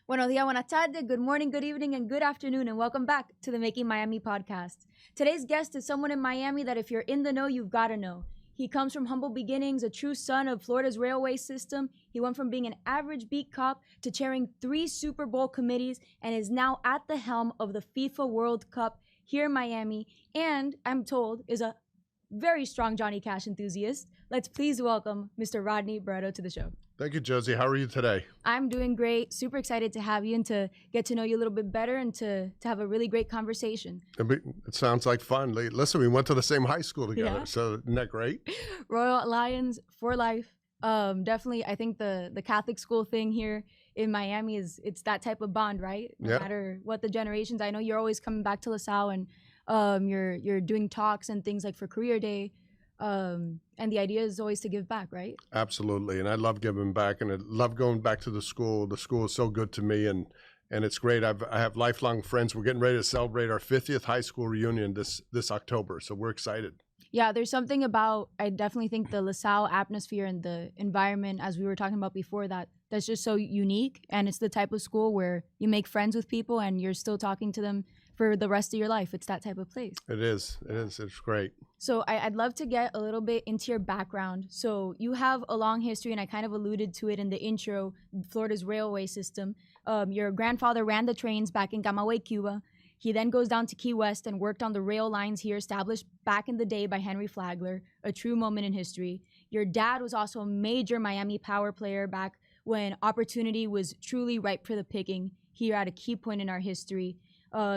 Buenos días, buenas tardes, good morning, good evening, and good afternoon, and welcome back to the Making Miami podcast. Today's guest is someone in Miami that if you're in the know, you've got to know. He comes from humble beginnings, a true son of Florida's railway system. He went from being an average beat cop to chairing 3 Super Bowl committees and is now at the helm of the FIFA World Cup here in Miami, and I'm told is a very strong Johnny Cash enthusiast. Let's please welcome Mr. Rodney Barreto to the show. Thank you, Josie. How are you today? I'm doing great. Super excited to have you and to get to know you a little bit better and to have a really great conversation. It sounds like fun. Listen, we went to the same high school together, so isn't that great? Royal Lions for life. Definitely, I think the Catholic school thing here in Miami it's that type of bond, right? No matter what the generations. I know you're always coming back to LaSalle and you're doing talks and things like for Career Day. And the idea is always to give back, right? Absolutely, and I love giving back, and I love going back to the school. The school is so good to me, and it's great. I have lifelong friends. We're getting ready to celebrate our 50th high school reunion this October, so we're excited. Yeah, there's something about, I definitely think the LaSalle atmosphere and the environment, as we were talking about before, that's just so unique, and it's the type of school where you make friends with people and you're still talking to them for the rest of your life. It's that type of place. It is. It's great. So I'd love to get a little bit into your background. So you have a long history, and I kind of alluded to it in the intro, Florida's railway system. Your grandfather ran the trains back in Camagüey, Cuba. He then goes down to Key West and worked on the rail lines here established back in the day by Henry Flagler, a true moment in history. Your dad was also a major Miami power player back when opportunity was truly ripe for the picking here at a key point in our history.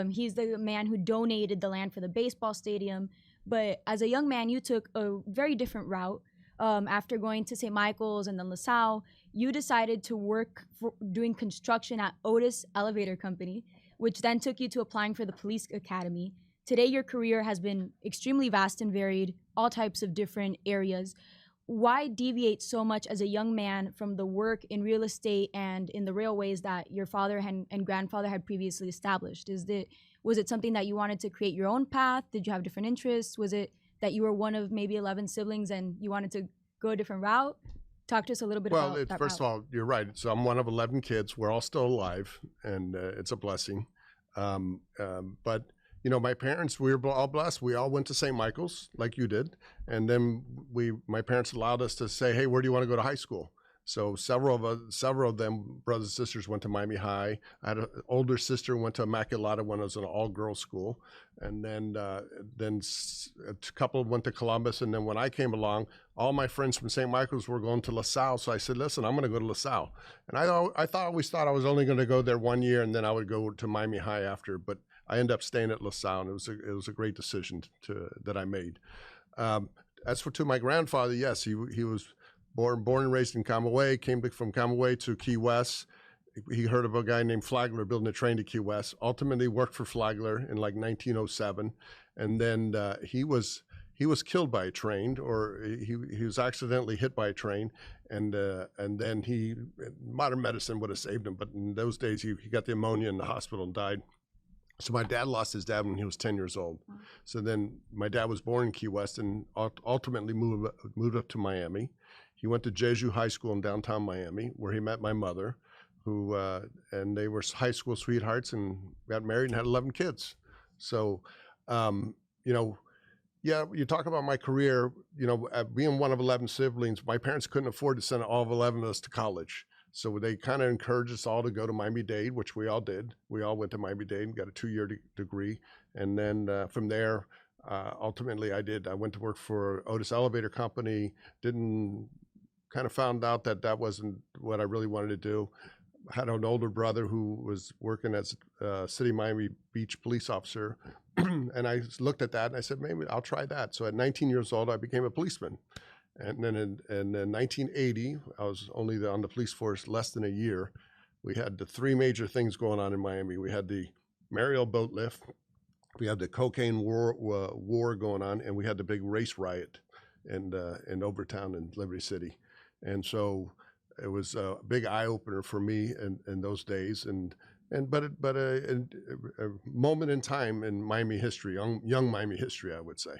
He's the man who donated the land for the baseball stadium. But as a young man, you took a very different route. After going to St. Michael's and then LaSalle, you decided to work for doing construction at Otis Elevator Company, which then took you to applying for the police academy. Today, your career has been extremely vast and varied, all types of different areas. Why deviate so much as a young man from the work in real estate and in the railways that your father and grandfather had previously established? Was it something that you wanted to create your own path? Did you have different interests? Was it that you were one of maybe 11 siblings and you wanted to go a different route? Talk to us a little bit about that. Well, first of all, you're right. So I'm one of 11 kids. We're all still alive, and it's a blessing. But you know, my parents, we were all blessed. We all went to St. Michael's like you did. And then my parents allowed us to say, hey, where do you want to go to high school? So several of them, brothers and sisters, went to Miami High. I had an older sister who went to Immaculata when I was in an all-girls school. And then a couple went to Columbus. And then when I came along, all my friends from St. Michael's were going to LaSalle. So I said, listen, I'm going to go to LaSalle. And I always thought I was only going to go there 1 year and then I would go to Miami High after. But I ended up staying at LaSalle, and it was a great decision that I made. As for my grandfather, yes, he was born and raised in Camagüey, came from Camagüey to Key West. He heard of a guy named Flagler building a train to Key West. Ultimately worked for Flagler in like 1907, and then he was killed by a train, or he was accidentally hit by a train, and then modern medicine would have saved him, but in those days he got the pneumonia in the hospital and died. So my dad lost his dad when he was 10 years old. So then my dad was born in Key West and ultimately moved up to Miami. He went to Jeju High School in downtown Miami, where he met my mother, and they were high school sweethearts and got married and had 11 kids. So, you talk about my career, being one of 11 siblings, my parents couldn't afford to send all of 11 of us to college. So they kind of encouraged us all to go to Miami-Dade, which we all did. We all went to Miami-Dade and got a 2-year degree. And then from there, ultimately I went to work for Otis Elevator Company, kind of found out that wasn't what I really wanted to do. I had an older brother who was working as a City Miami Beach police officer. And I looked at that and I said, maybe I'll try that. So at 19 years old, I became a policeman. And then in 1980, I was only on the police force less than a year. We had the 3 major things going on in Miami. We had the Mariel boat lift, we had the cocaine war going on, and we had the big race riot in Overtown in Liberty City. And so it was a big eye opener for me in those days, but a moment in time in Miami history, young Miami history, I would say.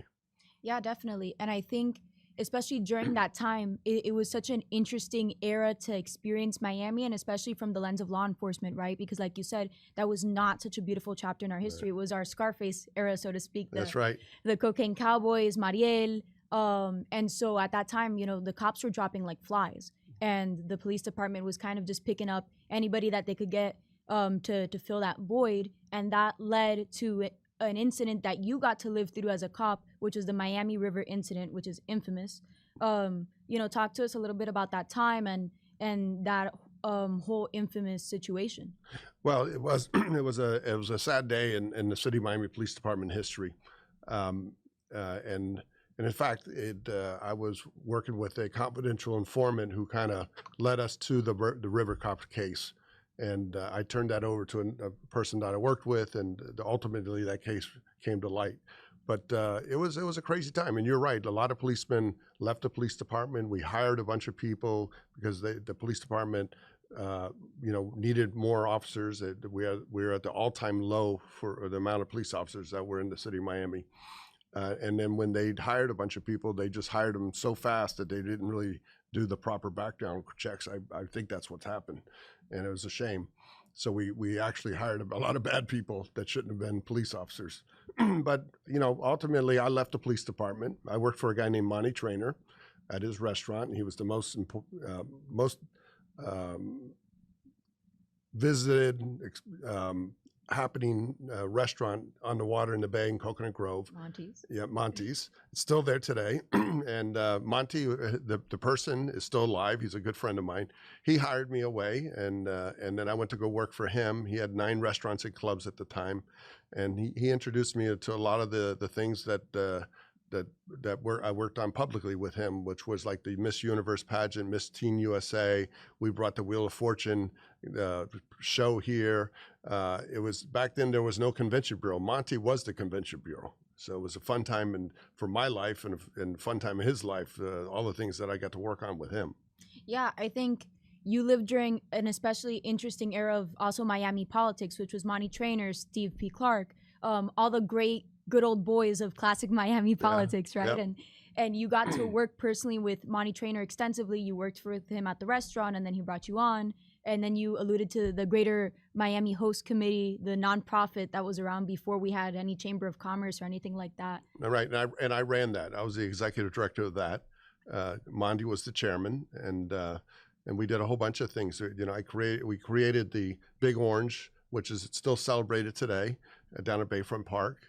Yeah, definitely. And I think especially during that time, it was such an interesting era to experience Miami, and especially from the lens of law enforcement, right? Because like you said, that was not such a beautiful chapter in our history. It was our Scarface era, so to speak. That's right. The cocaine cowboys, Mariel. And so at that time, you know, the cops were dropping like flies, and the police department was kind of just picking up anybody that they could get to fill that void. And that led to an incident that you got to live through as a cop, which is the Miami River incident, which is infamous. You know, talk to us a little bit about that time and that whole infamous situation. Well, it was it was a sad day in the city of Miami Police Department history, and in fact, I was working with a confidential informant who kind of led us to the River Cop case. And I turned that over to a person that I worked with, and ultimately that case came to light. But it was a crazy time, and you're right. A lot of policemen left the police department. We hired a bunch of people because the police department, needed more officers. We were at the all-time low for the amount of police officers that were in the city of Miami. And then when they hired a bunch of people, they just hired them so fast that they didn't really do the proper background checks. I think that's what's happened, and it was a shame. So we actually hired a lot of bad people that shouldn't have been police officers. But, you know, ultimately I left the police department. I worked for a guy named Monty Trainer at his restaurant. He was the most visited, happening restaurant on the water in the bay in Coconut Grove. Monty's. Yeah, Monty's. It's still there today. And Monty, the person, is still alive. He's a good friend of mine. He hired me away, and then I went to go work for him. He had 9 restaurants and clubs at the time, and he introduced me to a lot of the things that I worked on publicly with him, which was like the Miss Universe pageant, Miss Teen USA. We brought the Wheel of Fortune show here. It was back then there was no convention bureau. Monty was the convention bureau. So it was a fun time for my life and fun time in his life, all the things that I got to work on with him. Yeah, I think you lived during an especially interesting era of also Miami politics, which was Monty Trainer, Steve P. Clark, all the great good old boys of classic Miami politics, right? Yep. And you got to work personally with Monty Trainer extensively. You worked with him at the restaurant, and then he brought you on. And then you alluded to the Greater Miami Host Committee, the nonprofit that was around before we had any Chamber of Commerce or anything like that. Right, and I ran that. I was the executive director of that. Monty was the chairman, and we did a whole bunch of things. You know, we created the Big Orange, which is still celebrated today down at Bayfront Park.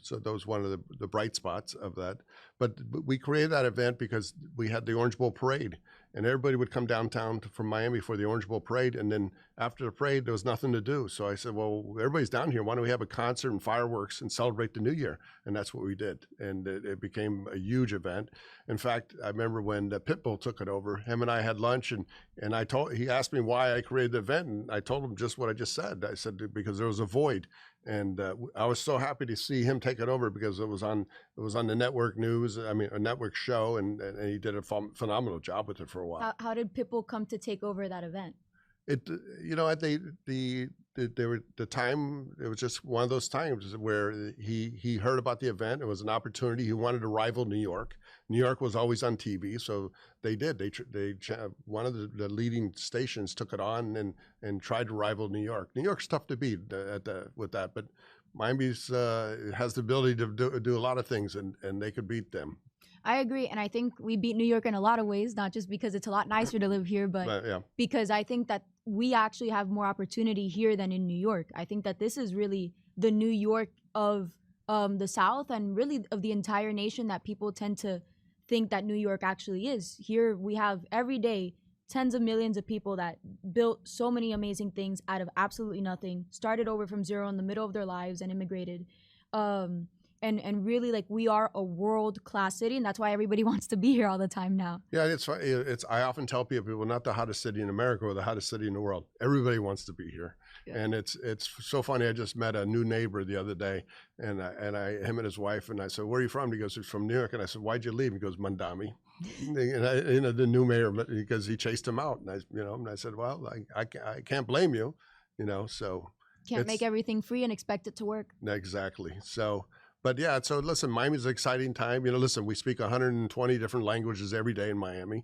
So that was one of the bright spots of that. But we created that event because we had the Orange Bowl Parade, and everybody would come downtown from Miami for the Orange Bowl Parade. And then after the parade, there was nothing to do. So I said, well, everybody's down here. Why don't we have a concert and fireworks and celebrate the new year? And that's what we did. And it became a huge event. In fact, I remember when Pitbull took it over, him and I had lunch, and he asked me why I created the event. And I told him just what I just said. I said, because there was a void. And I was so happy to see him take it over because it was on the network news. I mean, a network show, and he did a phenomenal job with it for a while. How did Pitbull come to take over that event? At the time, it was just one of those times where he heard about the event. It was an opportunity. He wanted to rival New York. New York was always on TV, so they did. One of the leading stations took it on and tried to rival New York. New York's tough to beat with that, but Miami's has the ability to do a lot of things, and they could beat them. I agree, and I think we beat New York in a lot of ways, not just because it's a lot nicer to live here, but because I think that we actually have more opportunity here than in New York. I think that this is really the New York of the South and really of the entire nation that people tend to think that New York actually is. Here we have every day tens of millions of people that built so many amazing things out of absolutely nothing, started over from zero in the middle of their lives and immigrated. And really, like, we are a world-class city, and that's why everybody wants to be here all the time now. Yeah, it's I often tell people, we're not the hottest city in America, we're the hottest city in the world. Everybody wants to be here. Yeah. And it's so funny. I just met a new neighbor the other day, and him and his wife, and I said, where are you from? He goes, he's from New York. And I said, why'd you leave? He goes, Mandami. And the new mayor, because he chased him out. And I said, well, I can't blame you, so. Can't make everything free and expect it to work. Exactly. So. But yeah, so listen, Miami's an exciting time. Listen, we speak 120 different languages every day in Miami.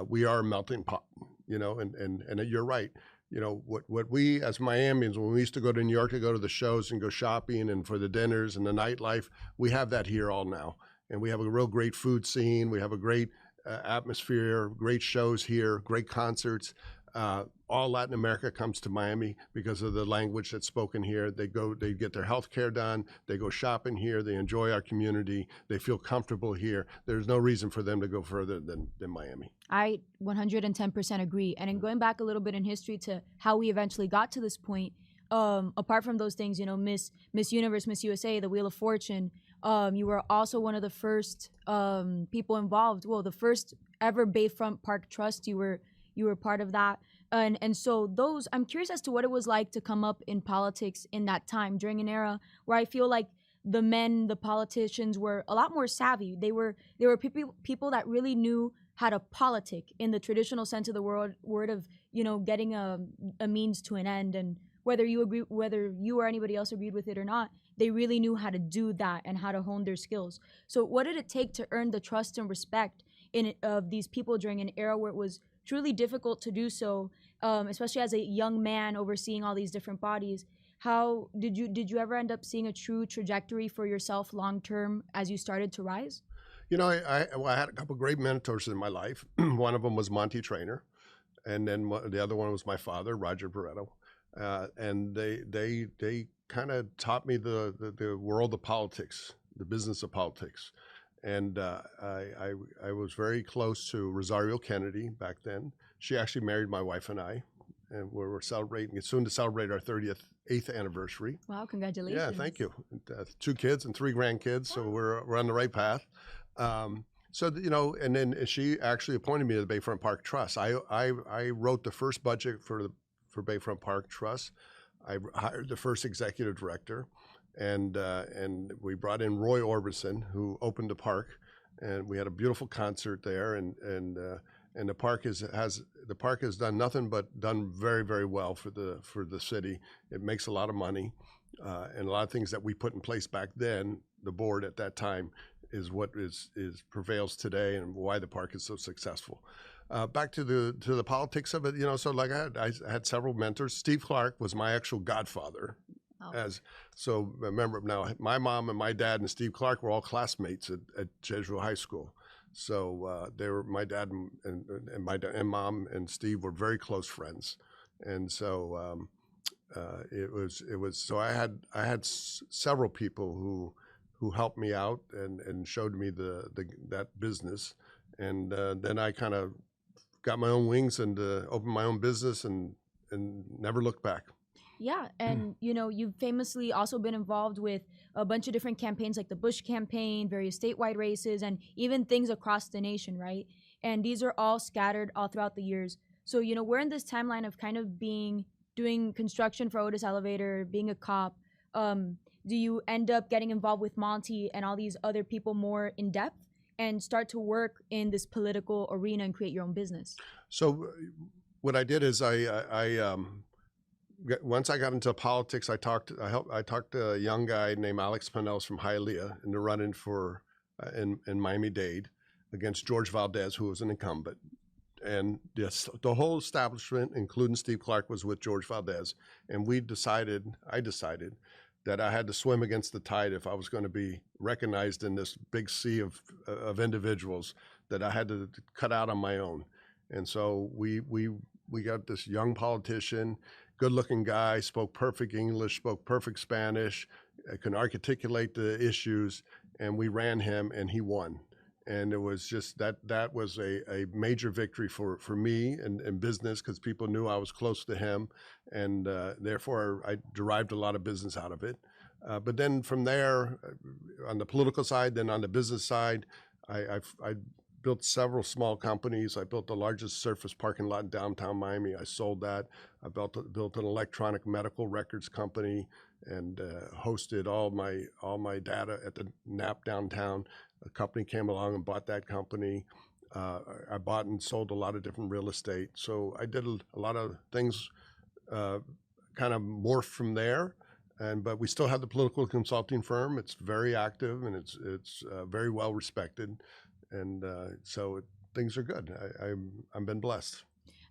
We are a melting pot, and you're right. What we as Miamians, when we used to go to New York to go to the shows and go shopping and for the dinners and the nightlife, we have that here all now. And we have a real great food scene. We have a great atmosphere, great shows here, great concerts. All Latin America comes to Miami because of the language that's spoken here. They get their health care done. They go shopping here. They enjoy our community. They feel comfortable here. There's no reason for them to go further than Miami. I 110% agree. And in going back a little bit in history to how we eventually got to this point, apart from those things, Miss Universe, Miss USA, the Wheel of Fortune, you were also one of the first people involved. Well, the first ever Bayfront Park Trust. You were part of that. And so I'm curious as to what it was like to come up in politics in that time, during an era where I feel like the politicians were a lot more savvy. They were people that really knew how to politic in the traditional sense of the word of, getting a means to an end. And whether you or anybody else agreed with it or not, they really knew how to do that and how to hone their skills. So what did it take to earn the trust and respect of these people during an era where it was truly difficult to do so, especially as a young man overseeing all these different bodies? How did you ever end up seeing a true trajectory for yourself long term as you started to rise? I had a couple of great mentors in my life. One of them was Monty Trainer, and then the other one was my father, Roger Barreto, and they kind of taught me the world of politics, the business of politics. And I was very close to Rosario Kennedy back then. She actually married my wife and I, and we're soon to celebrate our 8th anniversary. Wow, congratulations. Yeah, thank you. 2 kids and 3 grandkids, so we're on the right path. And then she actually appointed me to the Bayfront Park Trust. I wrote the first budget for Bayfront Park Trust. I hired the first executive director. And we brought in Roy Orbison, who opened the park, and we had a beautiful concert there. And the park has done nothing but done very, very well for the city. It makes a lot of money, and a lot of things that we put in place back then. The board at that time is what prevails today, and why the park is so successful. Back to the politics of it, So like I had several mentors. Steve Clark was my actual godfather. So remember now, my mom and my dad and Steve Clark were all classmates at Jesuit High School. So they were my dad and my dad and mom and Steve were very close friends, and so it was. So I had several people who helped me out and showed me that business, and then I kind of got my own wings and opened my own business and never looked back. Yeah, and you've famously also been involved with a bunch of different campaigns like the Bush campaign, various statewide races, and even things across the nation, right? And these are all scattered all throughout the years. So, we're in this timeline of kind of doing construction for Otis Elevator, being a cop. Do you end up getting involved with Monty and all these other people more in depth and start to work in this political arena and create your own business? So what I did is once I got into politics, I talked to a young guy named Alex Pinellas from Hialeah into running for in Miami-Dade against George Valdez, who was an incumbent. And yes, the whole establishment, including Steve Clark, was with George Valdez. And I decided that I had to swim against the tide if I was going to be recognized in this big sea of individuals, that I had to cut out on my own. And so we got this young politician, good-looking guy, spoke perfect English, spoke perfect Spanish, can articulate the issues, and we ran him, and he won. And it was just that was a major victory for me and business, because people knew I was close to him, and therefore I derived a lot of business out of it. But then from there, on the political side, then on the business side, I built several small companies. I built the largest surface parking lot in downtown Miami. I sold that. I built an electronic medical records company and hosted all my data at the NAP downtown. A company came along and bought that company. I bought and sold a lot of different real estate. So I did a lot of things, kind of morphed from there. but we still have the political consulting firm. It's very active and it's very well respected, and so things are good. I've been blessed.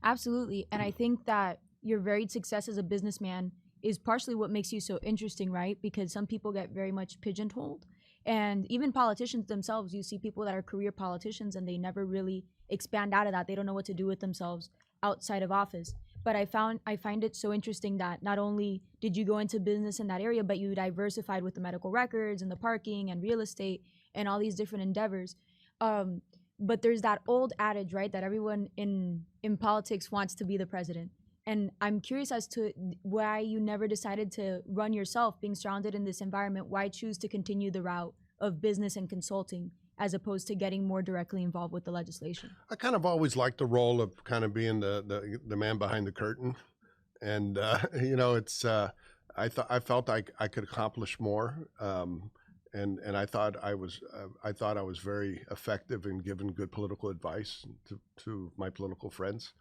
Absolutely. And I think that your varied success as a businessman is partially what makes you so interesting, right? Because some people get very much pigeonholed. And even politicians themselves, you see people that are career politicians and they never really expand out of that. They don't know what to do with themselves outside of office. But I find it so interesting that not only did you go into business in that area, but you diversified with the medical records and the parking and real estate and all these different endeavors. But there's that old adage, right, that everyone in politics wants to be the president. And I'm curious as to why you never decided to run yourself, being surrounded in this environment. Why choose to continue the route of business and consulting as opposed to getting more directly involved with the legislation? I kind of always liked the role of kind of being the man behind the curtain, and it's I felt I could accomplish more, and I thought I was very effective in giving good political advice to my political friends,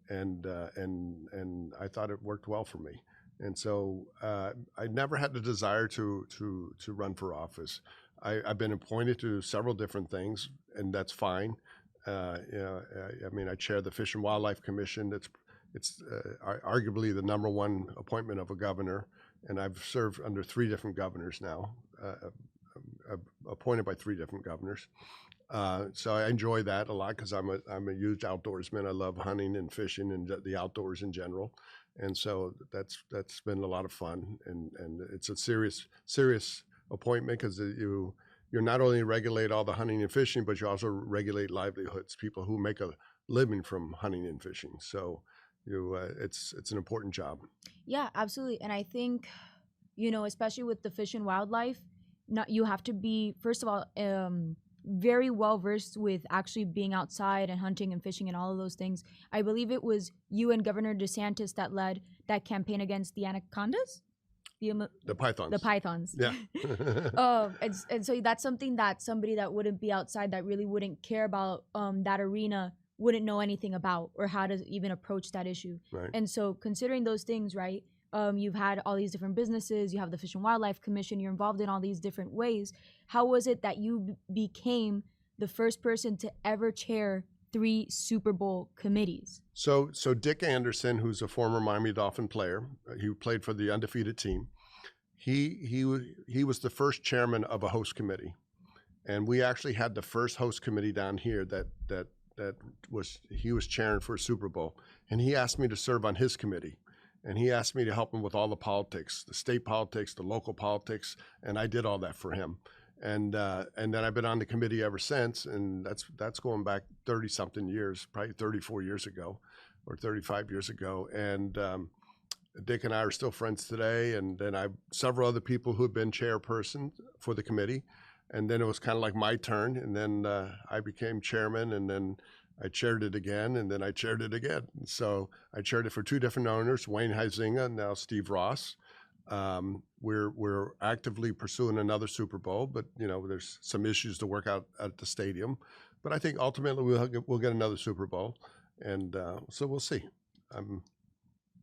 and I thought it worked well for me, and so I never had the desire to run for office. I've been appointed to several different things, and that's fine. I chair the Fish and Wildlife Commission. It's arguably the number one appointment of a governor, and I've served under 3 different governors now, appointed by 3 different governors. So I enjoy that a lot because I'm a huge outdoorsman. I love hunting and fishing and the outdoors in general, and so that's been a lot of fun. And it's a serious appointment because you're not only regulate all the hunting and fishing, but you also regulate livelihoods, people who make a living from hunting and fishing. So it's an important job. Yeah, absolutely. And I think, especially with the fish and wildlife, you have to be, first of all, very well versed with actually being outside and hunting and fishing and all of those things. I believe it was you and Governor DeSantis that led that campaign against the anacondas. The pythons. The pythons. Yeah. And so that's something that somebody that wouldn't be outside, that really wouldn't care about that arena, wouldn't know anything about or how to even approach that issue. Right. And so considering those things, right, you've had all these different businesses, you have the Fish and Wildlife Commission, you're involved in all these different ways. How was it that you became the first person to ever chair 3 Super Bowl committees? So Dick Anderson, who's a former Miami Dolphin player, he played for the undefeated team. He was the first chairman of a host committee, and we actually had the first host committee down here that he was chairing for a Super Bowl, and he asked me to serve on his committee, and he asked me to help him with all the politics, the state politics, the local politics, and I did all that for him. And then I've been on the committee ever since, and that's going back 30-something years, probably 34 years ago or 35 years ago. And Dick and I are still friends today. And then I have several other people who have been chairperson for the committee. And then it was kind of like my turn. And then I became chairman, and then I chaired it again, and then I chaired it again. So I chaired it for 2 different owners, Wayne Huizinga and now Steve Ross. We're actively pursuing another Super Bowl, but there's some issues to work out at the stadium. But I think ultimately we'll get another Super Bowl, and so we'll see.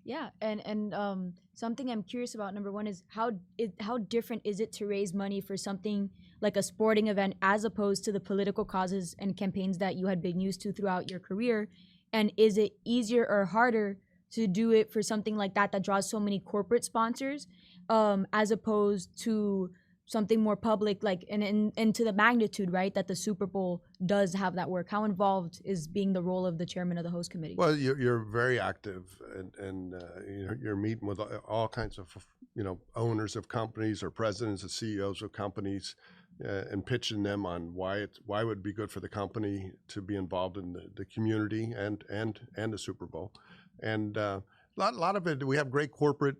Yeah, and something I'm curious about, number one, is how different is it to raise money for something like a sporting event as opposed to the political causes and campaigns that you had been used to throughout your career? And is it easier or harder to do it for something like that draws so many corporate sponsors, as opposed to something more public, like and to the magnitude, right, that the Super Bowl does have that work? How involved is being the role of the chairman of the host committee? Well, you're very active, and you're meeting with all kinds of owners of companies or presidents and CEOs of companies, and pitching them on why it would be good for the company to be involved in the community and the Super Bowl. And a lot of it, we have great corporate,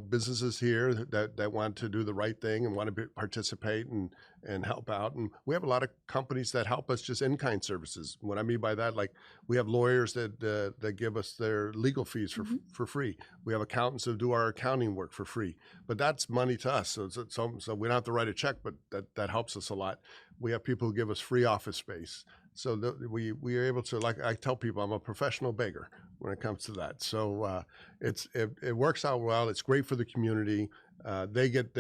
businesses here that want to do the right thing and want to participate and help out. And we have a lot of companies that help us just in-kind services. What I mean by that, like we have lawyers that give us their legal fees for free. We have accountants that do our accounting work for free. But that's money to us. So we don't have to write a check, but that helps us a lot. We have people who give us free office space. So we are able to, like I tell people, I'm a professional beggar when it comes to that. So it works out well. It's great for the community. They get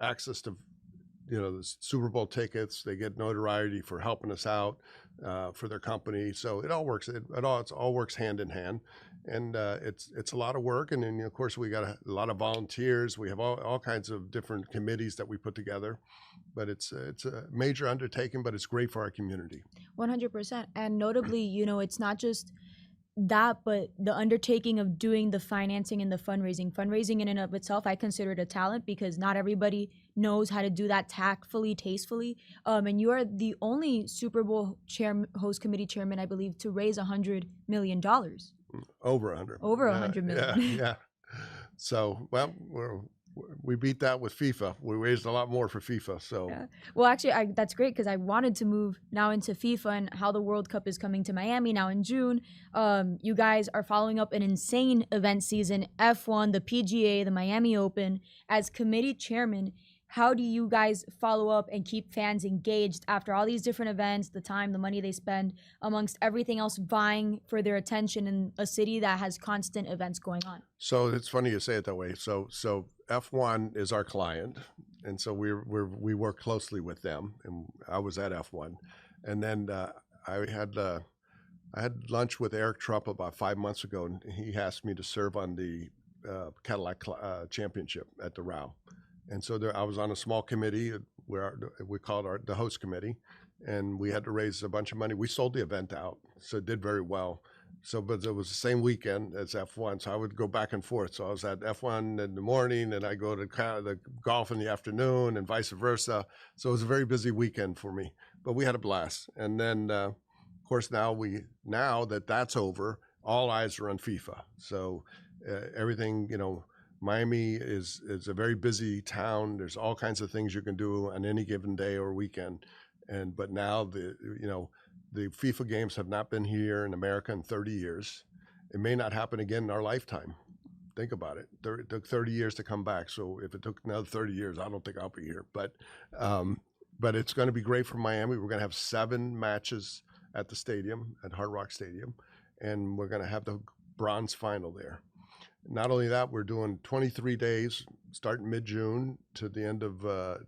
access to the Super Bowl tickets. They get notoriety for helping us out for their company. So it all works. It all works hand in hand, and it's a lot of work. And then of course we got a lot of volunteers. We have all kinds of different committees that we put together. But it's a major undertaking, but it's great for our community. 100%. And notably, it's not just that, but the undertaking of doing the financing and the fundraising. Fundraising in and of itself, I consider it a talent because not everybody knows how to do that tactfully, tastefully. And you are the only Super Bowl host committee chairman, I believe, to raise $100 million. Over 100. Over 100 million. Yeah. So, well, we beat that with FIFA. We raised a lot more for FIFA. So, yeah. Well, actually, that's great because I wanted to move now into FIFA and how the World Cup is coming to Miami now in June. You guys are following up an insane event season, F1, the PGA, the Miami Open. As committee chairman, how do you guys follow up and keep fans engaged after all these different events, the time, the money they spend, amongst everything else vying for their attention in a city that has constant events going on? So it's funny you say it that way. So F1 is our client, and so we work closely with them. And I was at F1, and then I had lunch with Eric Trump about 5 months ago, and he asked me to serve on the Cadillac Championship at the RAW. And so I was on a small committee where we called the host committee, and we had to raise a bunch of money. We sold the event out, so it did very well. So, but it was the same weekend as F1, so I would go back and forth. So I was at F1 in the morning, and I go to the golf in the afternoon, and vice versa. So it was a very busy weekend for me, but we had a blast. And then, of course, now that that's over, all eyes are on FIFA. So everything, Miami is a very busy town. There's all kinds of things you can do on any given day or weekend. But now the FIFA games have not been here in America in 30 years. It may not happen again in our lifetime. Think about it. It took 30 years to come back. So if it took another 30 years, I don't think I'll be here. But it's going to be great for Miami. We're going to have 7 matches at the stadium, at Hard Rock Stadium, and we're going to have the bronze final there. Not only that, we're doing 23 days, starting mid-June to the end of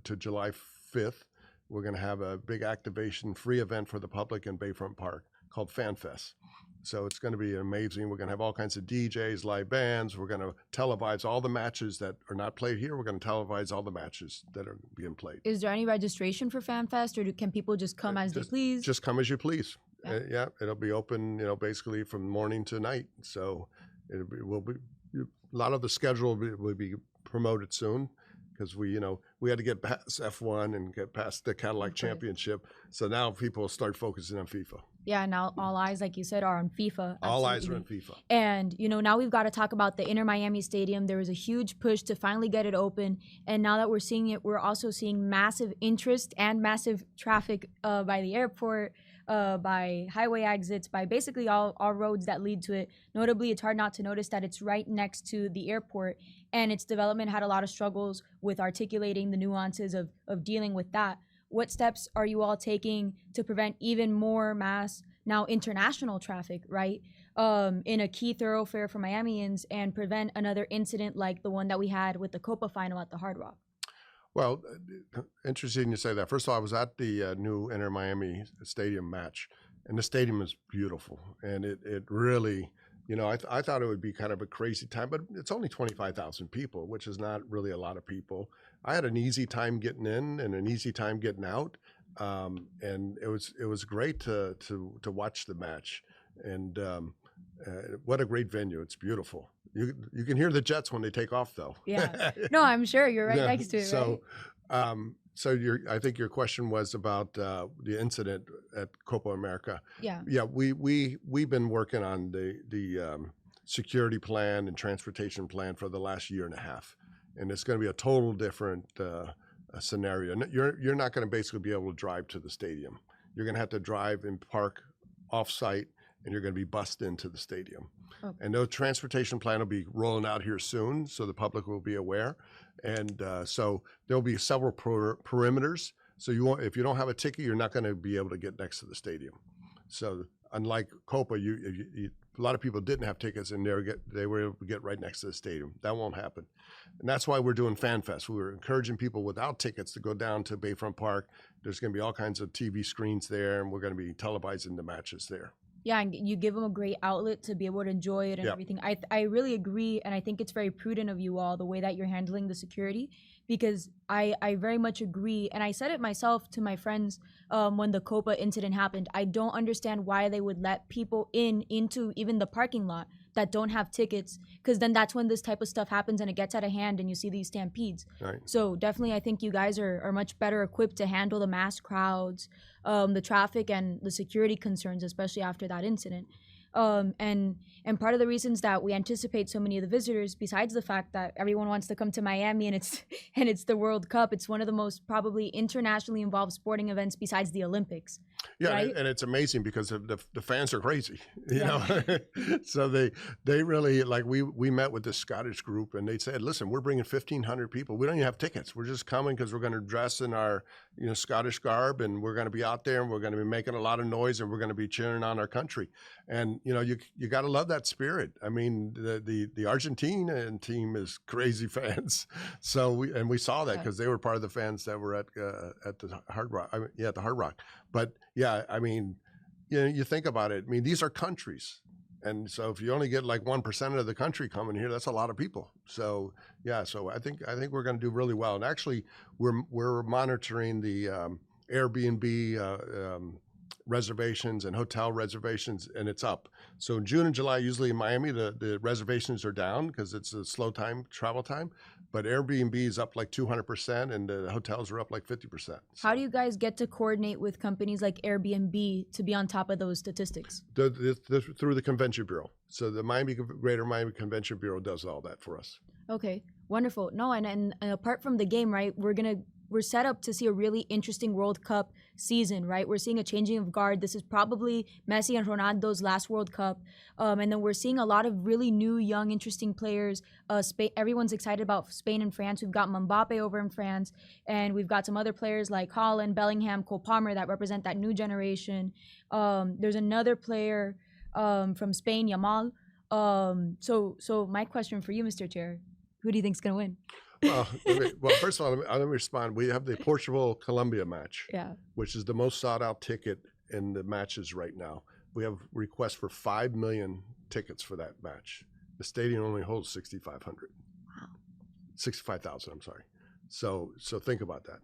to July 5th. We're going to have a big activation, free event for the public in Bayfront Park called Fan Fest. So it's going to be amazing. We're going to have all kinds of DJs, live bands. We're going to televise all the matches that are not played here. We're going to televise all the matches that are being played. Is there any registration for Fan Fest, or can people just come as they please? Just come as you please. Yeah, it'll be open, basically from morning to night. So we'll be. A lot of the schedule will be promoted soon because we had to get past F1 and get past the Cadillac Championship. So now people will start focusing on FIFA. Yeah, now all eyes, like you said, are on FIFA. All eyes are on FIFA. And, now we've got to talk about the Inter Miami Stadium. There was a huge push to finally get it open. And now that we're seeing it, we're also seeing massive interest and massive traffic by the airport, by highway exits, by basically all roads that lead to it. Notably, it's hard not to notice that it's right next to the airport, and its development had a lot of struggles with articulating the nuances of dealing with that. What steps are you all taking to prevent even more mass, now international traffic, right, in a key thoroughfare for Miamians, and prevent another incident like the one that we had with the Copa final at the Hard Rock? Well, interesting you say that. First of all, I was at the new Inter Miami Stadium match, and the stadium is beautiful. And it really, I thought it would be kind of a crazy time, but it's only 25,000 people, which is not really a lot of people. I had an easy time getting in and an easy time getting out, and it was great to watch the match. And what a great venue! It's beautiful. You can hear the jets when they take off, though. Yeah. No, I'm sure you're right next to it. So, right? I think your question was about the incident at Copa America. Yeah. Yeah. We've been working on the security plan and transportation plan for the last year and a half, and it's going to be a total different scenario. You're not going to basically be able to drive to the stadium. You're going to have to drive and park off-site, and you're going to be bussed into the stadium. Okay. And the transportation plan will be rolling out here soon, so the public will be aware. And so there'll be several perimeters So you won't, if you don't have a ticket, you're not going to be able to get next to the stadium. So unlike Copa, a lot of people didn't have tickets and they were able to get right next to the stadium. That won't happen. And that's why we're doing Fan Fest. We were encouraging people without tickets to go down to Bayfront Park. There's going to be all kinds of TV screens there, and we're going to be televising the matches there. Yeah, and you give them a great outlet to be able to enjoy it and everything. I really agree, and I think it's very prudent of you all, the way that you're handling the security, because I very much agree. And I said it myself to my friends when the Copa incident happened. I don't understand why they would let people into even the parking lot that don't have tickets, because then that's when this type of stuff happens and it gets out of hand and you see these stampedes. Right. So definitely I think you guys are much better equipped to handle the mass crowds, the traffic and the security concerns, especially after that incident. And part of the reasons that we anticipate so many of the visitors, besides the fact that everyone wants to come to Miami and it's the World Cup, it's one of the most probably internationally involved sporting events besides the Olympics. Yeah, right? And it's amazing because the fans are crazy, you know. So they really, like, we met with this Scottish group and they said, listen, we're bringing 1,500 people. We don't even have tickets. We're just coming because we're going to dress in our Scottish garb, and we're going to be out there and we're going to be making a lot of noise and we're going to be cheering on our country. And you got to love that spirit. I mean, the Argentine team is crazy fans. So we saw that because they were part of the fans that were at the Hard Rock. At the Hard Rock. But yeah, I mean, you think about it. I mean, these are countries. And so if you only get like 1% of the country coming here, that's a lot of people. So yeah, so I think we're going to do really well. And actually, we're monitoring the Airbnb reservations and hotel reservations, and it's up. So in June and July, usually in Miami, the reservations are down because it's a slow travel time. But Airbnb is up like 200%, and the hotels are up like 50%. So. How do you guys get to coordinate with companies like Airbnb to be on top of those statistics? Through the Convention Bureau. So the Greater Miami Convention Bureau does all that for us. Okay, wonderful. No, and apart from the game, right, we're set up to see a really interesting World Cup season, right? We're seeing a changing of guard. This is probably Messi and Ronaldo's last World Cup. And then we're seeing a lot of really new, young, interesting players. Everyone's excited about Spain and France. We've got Mbappe over in France. And we've got some other players like Haaland, Bellingham, Cole Palmer that represent that new generation. There's another player from Spain, Yamal. So my question for you, Mr. Chair, who do you think's going to win? Well, first of all, let me respond. We have the Portugal-Colombia match, which is the most sought-out ticket in the matches right now. We have requests for 5 million tickets for that match. The stadium only holds 6,500. Wow. 65,000, I'm sorry. So think about that,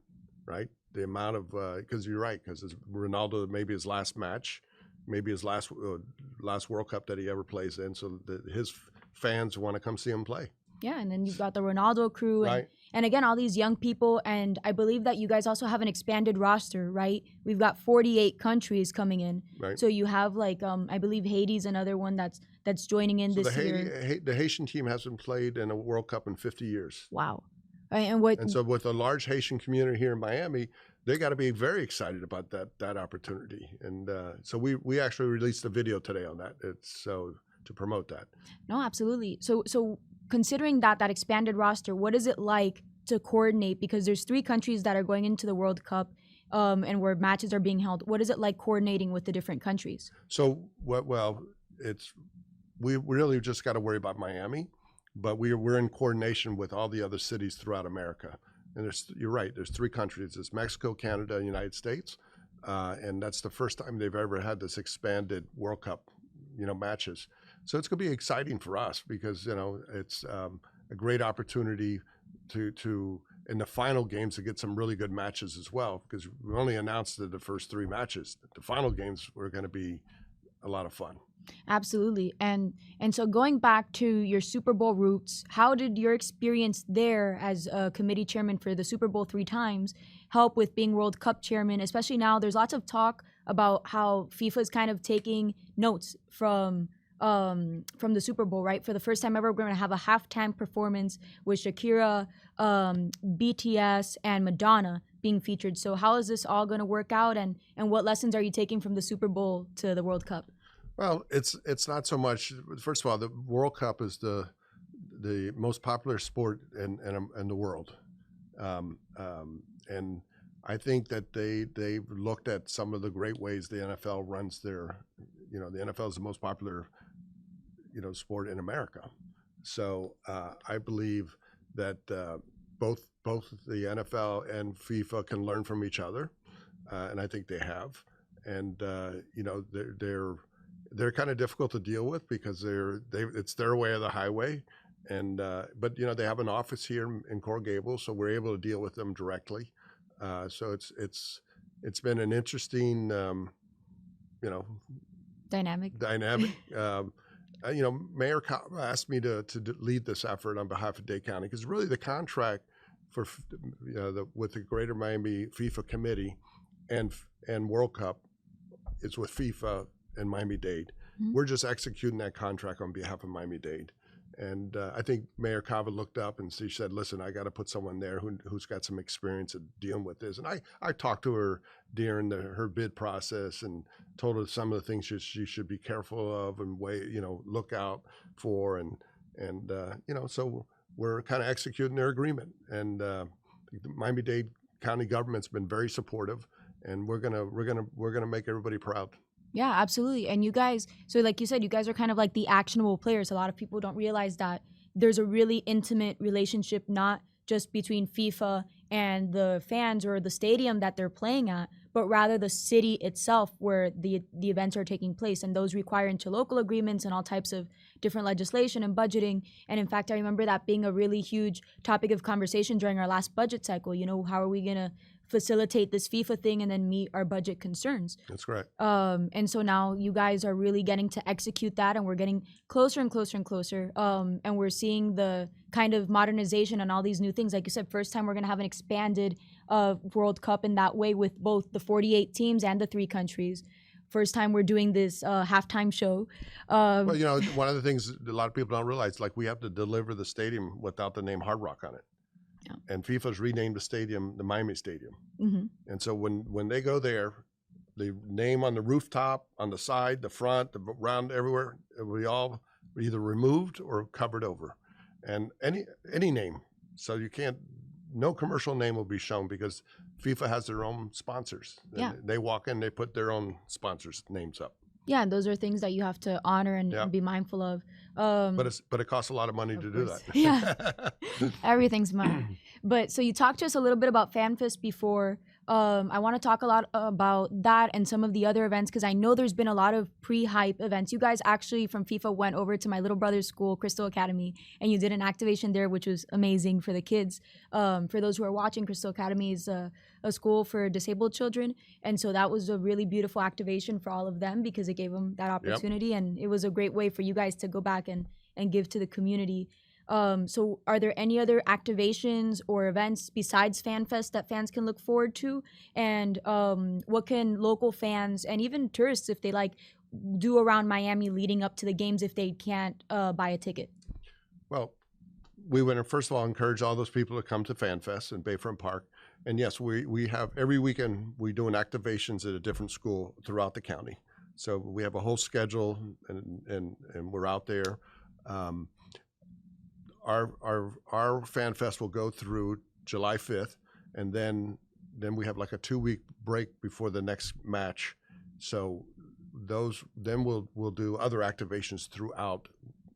right? The amount of, because you're right, because Ronaldo, maybe his last match, maybe his last World Cup that he ever plays in, so his fans want to come see him play. Yeah, and then you've got the Ronaldo crew, and again, all these young people, and I believe that you guys also have an expanded roster, right? We've got 48 countries coming in, right. So you have like, I believe Haiti's another one that's joining in this year. The Haitian team hasn't played in a World Cup in 50 years. Wow. And so with a large Haitian community here in Miami, they got to be very excited about that opportunity. And so we actually released a video today on that. To promote that. No, absolutely. So considering that expanded roster, what is it like to coordinate? Because there's 3 countries that are going into the World Cup, and where matches are being held. What is it like coordinating with the different countries? So, we really just got to worry about Miami, but we're in coordination with all the other cities throughout America. And you're right. There's 3 countries. It's Mexico, Canada, and United States, and that's the first time they've ever had this expanded World Cup, matches. So it's going to be exciting for us because, it's a great opportunity to in the final games to get some really good matches as well, because we only announced the first 3 matches. The final games were going to be a lot of fun. Absolutely. And so going back to your Super Bowl roots, how did your experience there as a committee chairman for the Super Bowl 3 times help with being World Cup chairman? Especially now, there's lots of talk about how FIFA is kind of taking notes from the Super Bowl, right? For the first time ever, we're going to have a halftime performance with Shakira, BTS, and Madonna being featured. So how is this all going to work out, and what lessons are you taking from the Super Bowl to the World Cup? Well, it's not so much. First of all, the World Cup is the most popular sport in the world, and I think that they've looked at some of the great ways the NFL runs their, the NFL is the most popular, sport in America. So I believe that both the NFL and FIFA can learn from each other, and I think they have. And they're kind of difficult to deal with because it's their way or the highway. And but they have an office here in Coral Gables, so we're able to deal with them directly. So it's been an interesting, dynamic. Mayor Cobb asked me to lead this effort on behalf of Dade County because really the contract for with the Greater Miami FIFA Committee and World Cup is with FIFA and Miami-Dade. Mm-hmm. We're just executing that contract on behalf of Miami-Dade. And I think Mayor Cava looked up and she said, listen, I got to put someone there who's got some experience at dealing with this. And I talked to her during her bid process and told her some of the things she should be careful of and look out for. And so we're kind of executing their agreement. And the Miami-Dade County government's been very supportive, and we're gonna make everybody proud. Yeah, absolutely. And you guys, so like you said, you guys are kind of like the actionable players. A lot of people don't realize that there's a really intimate relationship, not just between FIFA and the fans or the stadium that they're playing at, but rather the city itself where the events are taking place. And those require interlocal agreements and all types of different legislation and budgeting. And in fact, I remember that being a really huge topic of conversation during our last budget cycle. How are we going to facilitate this FIFA thing and then meet our budget concerns? That's right. And so now you guys are really getting to execute that, and we're getting closer and closer and closer. And we're seeing the kind of modernization and all these new things. Like you said, first time we're going to have an expanded World Cup in that way with both the 48 teams and the 3 countries. First time we're doing this halftime show. Well, one of the things a lot of people don't realize, like we have to deliver the stadium without the name Hard Rock on it. Yeah. And FIFA's renamed the stadium the Miami Stadium. Mm-hmm. And so when they go there, the name on the rooftop, on the side, the front, around everywhere, we all either removed or covered over. And any name. So no commercial name will be shown because FIFA has their own sponsors. Yeah. They walk in, they put their own sponsors' names up. Yeah, and those are things that you have to honor and be mindful of. But it costs a lot of money to do that. Yeah, everything's money. But so you talked to us a little bit about FanFest before. I want to talk a lot about that and some of the other events because I know there's been a lot of pre-hype events. You guys actually from FIFA went over to my little brother's school, Crystal Academy, and you did an activation there, which was amazing for the kids. For those who are watching, Crystal Academy is a school for disabled children. And so that was a really beautiful activation for all of them because it gave them that opportunity. Yep. And it was a great way for you guys to go back and give to the community. So are there any other activations or events besides FanFest that fans can look forward to? And what can local fans and even tourists, if they like, do around Miami leading up to the games if they can't buy a ticket? Well, we would first of all encourage all those people to come to FanFest in Bayfront Park. And yes, we have every weekend we doing activations at a different school throughout the county. So we have a whole schedule and we're out there. Our Fan Fest will go through July 5th, and then we have like a 2-week break before the next match. So then we'll do other activations throughout.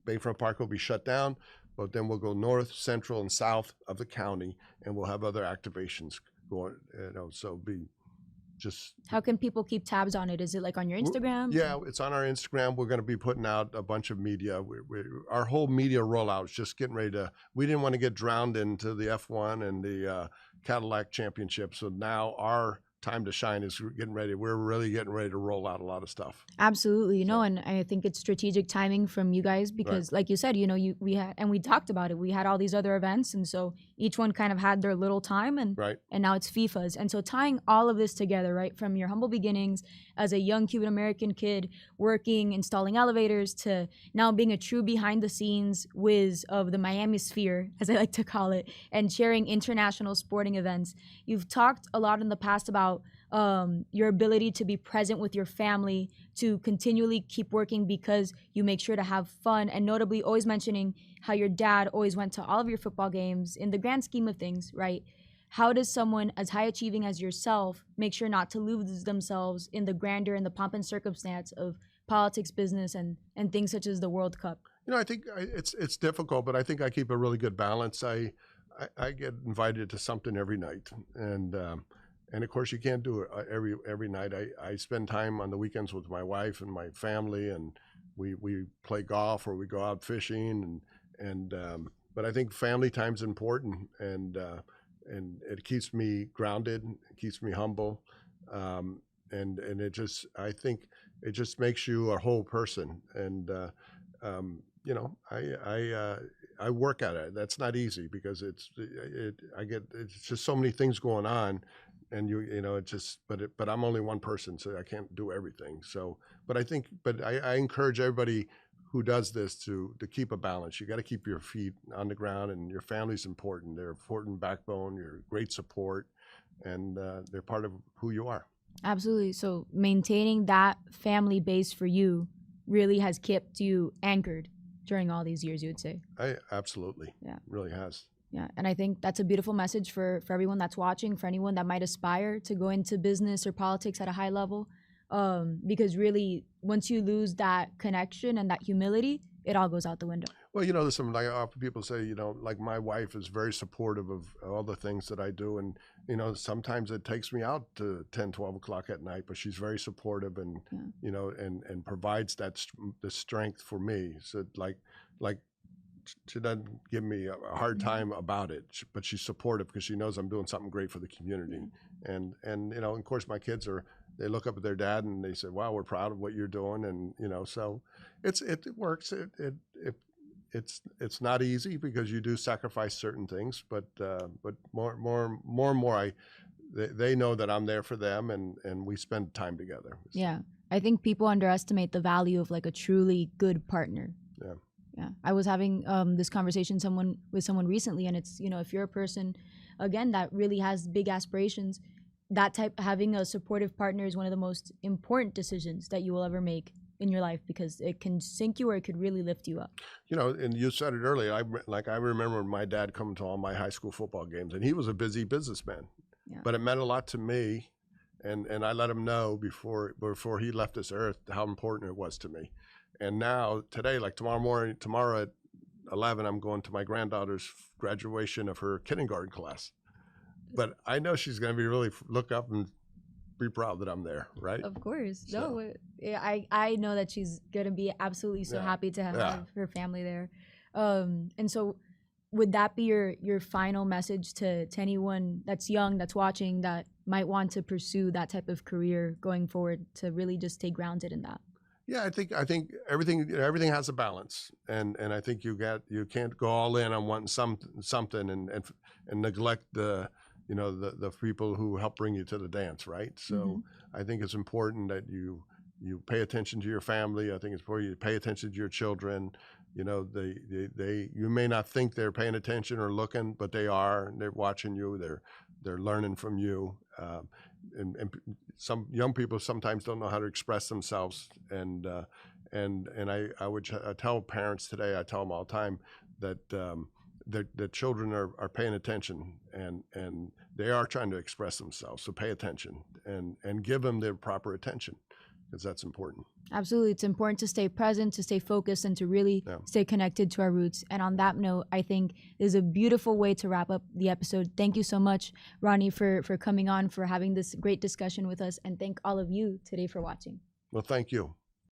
Bayfront Park will be shut down, but then we'll go north, central, and south of the county, and we'll have other activations going. So be just. How can people keep tabs on it? Is it like on your Instagram? Yeah, it's on our Instagram. We're going to be putting out a bunch of media. Our whole media rollout is just getting ready to. We didn't want to get drowned into the F1 and the Cadillac Championship. So now our time to shine is getting ready. We're really getting ready to roll out a lot of stuff. Absolutely, and I think it's strategic timing from you guys because, like you said, we had, and we talked about it. We had all these other events, and so each one kind of had their little time, and now it's FIFA's, and so tying all of this together, right, from your humble beginnings as a young Cuban American kid working, installing elevators, to now being a true behind-the-scenes whiz of the Miami sphere, as I like to call it, and sharing international sporting events. You've talked a lot in the past about your ability to be present with your family, to continually keep working because you make sure to have fun, and notably always mentioning how your dad always went to all of your football games in the grand scheme of things, right? how does someone as high achieving as yourself make sure not to lose themselves in the grandeur and the pomp and circumstance of politics, business, and things such as the World Cup? I think it's difficult, but I think I keep a really good balance. I get invited to something every night, and of course you can't do it every night. I spend time on the weekends with my wife and my family, and we play golf or we go out fishing, but I think family time's important, and it keeps me grounded, it keeps me humble, and I think it just makes you a whole person, and I work at it. That's not easy because it's just so many things going on, and but I'm only one person, so I can't do everything. So, but I encourage everybody who does this to keep a balance. You got to keep your feet on the ground, and your family's important. They're important backbone. You're great support, and they're part of who you are. Absolutely. So maintaining that family base for you really has kept you anchored during all these years, you would say? Absolutely. Yeah. Really has. Yeah. And I think that's a beautiful message for everyone that's watching, for anyone that might aspire to go into business or politics at a high level. Because really, once you lose that connection and that humility, it all goes out the window. Well, there's some, like often people say, like my wife is very supportive of all the things that I do. And, sometimes it takes me out to 10, 12 o'clock at night, but she's very supportive and, and provides the strength for me. So like she doesn't give me a hard time about it, but she's supportive because she knows I'm doing something great for the community. And of course my kids they look up at their dad and they say, wow, we're proud of what you're doing. And, so it works. It's not easy because you do sacrifice certain things, but more and more, they know that I'm there for them, and we spend time together. Yeah. I think people underestimate the value of like a truly good partner. Yeah. Yeah. I was having this conversation with someone recently, and it's, if you're a person, again, that really has big aspirations, having a supportive partner is one of the most important decisions that you will ever make in your life, because it can sink you or it could really lift you up. And you said it earlier. I remember my dad coming to all my high school football games, and he was a busy businessman, but it meant a lot to me, and I let him know before he left this earth how important it was to me. And now today, like tomorrow at 11, I'm going to my granddaughter's graduation of her kindergarten class, but I know she's going to be really look up and be proud that I'm there, right? Of course. So. No, I know that she's going to be absolutely so happy to have her family there. And so would that be your final message to anyone that's young, that's watching, that might want to pursue that type of career going forward, to really just stay grounded in that? Yeah, I think everything has a balance, and I think you can't go all in on wanting something and neglect the people who help bring you to the dance, right? So I think it's important that you pay attention to your family. I think it's important you pay attention to your children. You may not think they're paying attention or looking, but they are. And they're watching you. They're learning from you. And some young people sometimes don't know how to express themselves. And I would tell parents today. I tell them all the time that the children are paying attention, and they are trying to express themselves. So pay attention and give them their proper attention, because that's important. Absolutely. It's important to stay present, to stay focused, and to really stay connected to our roots. And on that note, I think is a beautiful way to wrap up the episode. Thank you so much, Rodney, for coming on, for having this great discussion with us, and thank all of you today for watching. Well, thank you.